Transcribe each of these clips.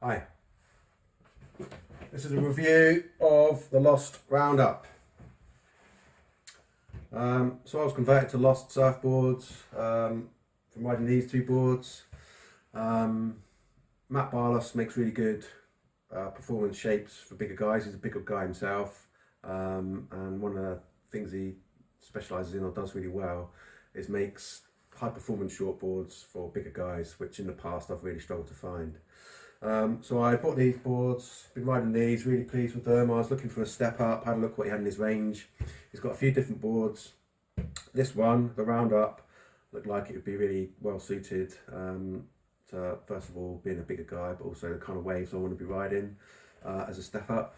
Hi, this is a review of the Lost Roundup. So I was converted to Lost surfboards from riding these two boards. Matt Barlos makes really good performance shapes for bigger guys. He's a bigger guy himself, and one of the things he specialises in or does really well is makes high performance shortboards for bigger guys, which in the past I've really struggled to find. So I bought these boards, been riding these, really pleased with them. I was looking for a step up, had a look what he had in his range. He's got a few different boards. This one, the Roundup, looked like it would be really well suited to, first of all, being a bigger guy, but also the kind of waves I want to be riding as a step up.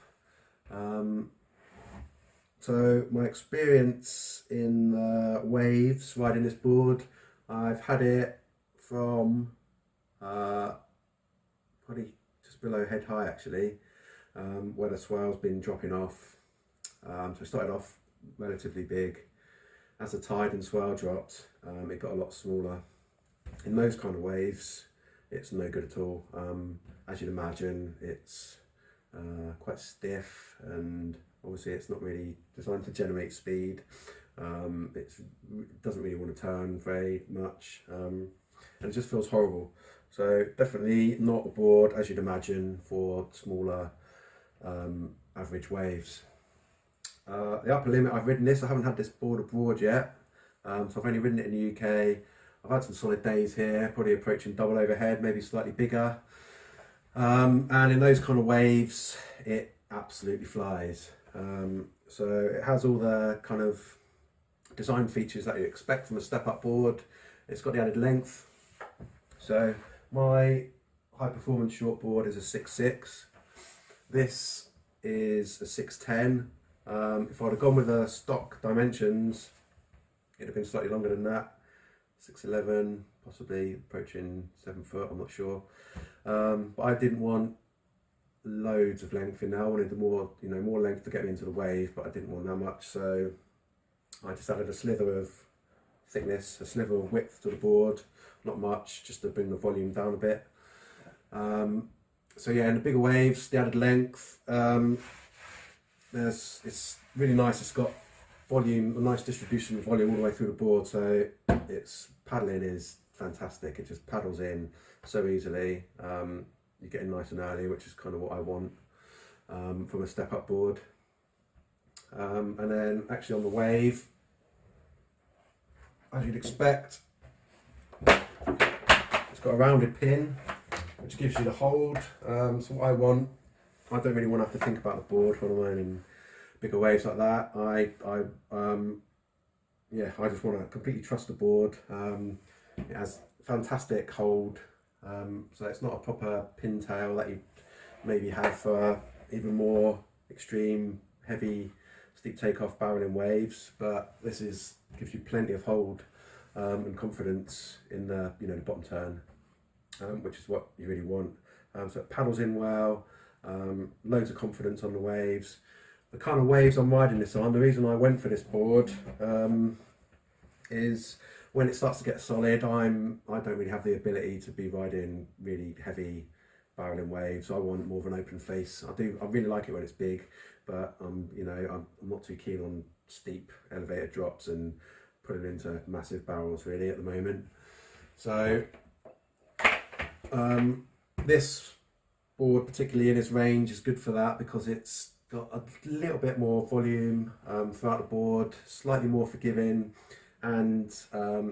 So my experience in waves riding this board, I've had it from probably just below head high actually, where the swell's been dropping off. So it started off relatively big. As the tide and swell dropped, it got a lot smaller. In those kind of waves, it's no good at all. As you'd imagine, it's quite stiff, and obviously it's not really designed to generate speed. It doesn't really want to turn very much, and it just feels horrible. So definitely not a board, as you'd imagine, for smaller average waves. The upper limit, I've ridden this, I haven't had this board abroad yet, so I've only ridden it in the UK. I've had some solid days here, probably approaching double overhead, maybe slightly bigger. And in those kind of waves, it absolutely flies. So it has all the kind of design features that you expect from a step-up board. It's got the added length. So my high performance shortboard is a 6'6". This is a 6'10". If I'd have gone with the stock dimensions, it'd have been slightly longer than that. 6'11", possibly approaching 7 foot, I'm not sure. But I didn't want loads of length in there. I wanted more length to get me into the wave, but I didn't want that much. So I just added a slither of thickness, a slither of width to the board. Not much, just to bring the volume down a bit. So yeah, in the bigger waves, the added length, it's really nice. It's got volume, a nice distribution of volume all the way through the board. So its paddling is fantastic. It just paddles in so easily. You get in nice and early, which is kind of what I want from a step-up board. And then actually on the wave, as you'd expect, it's got a rounded pin which gives you the hold. So what I want, I don't really want to have to think about the board when I'm riding bigger waves like that. I just want to completely trust the board. It has fantastic hold. So it's not a proper pintail that you maybe have for even more extreme, heavy, steep takeoff barreling waves, but this gives you plenty of hold and confidence in the the bottom turn, which is what you really want. So it paddles in well, loads of confidence on the waves. The kind of waves I'm riding this on, the reason I went for this board is when it starts to get solid, I don't really have the ability to be riding really heavy barreling waves. I want more of an open face. I really like it when it's big, but I'm not too keen on steep elevated drops and putting into massive barrels really at the moment. So this board, particularly in its range, is good for that because it's got a little bit more volume throughout the board, slightly more forgiving, and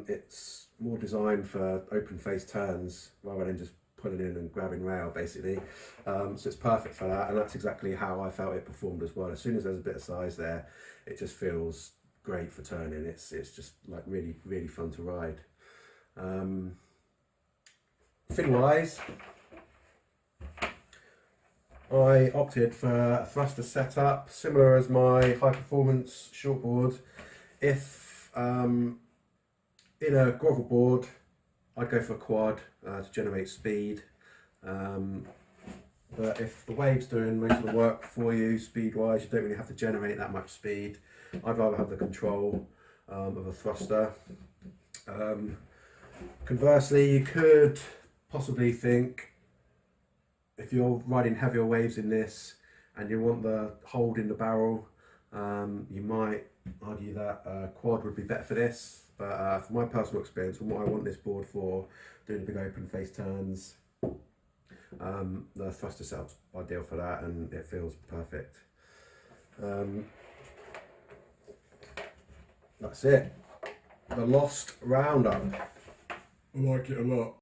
it's more designed for open face turns rather than just pulling in and grabbing rail basically. So it's perfect for that, and that's exactly how I felt it performed as well. As soon as there's a bit of size there, it just feels great for turning. It's just like really, really fun to ride. Fin wise, I opted for a thruster setup, similar as my high performance shortboard. If in a gravel board, I'd go for a quad to generate speed. But if the wave's doing most of the work for you, speed wise, you don't really have to generate that much speed. I'd rather have the control of a thruster. Conversely, you could possibly think if you're riding heavier waves in this and you want the hold in the barrel, you might argue that quad would be better for this. But from my personal experience and what I want this board for, doing big open face turns, the thruster setup's ideal for that, and it feels perfect. That's it. The Lost Roundup. I like it a lot.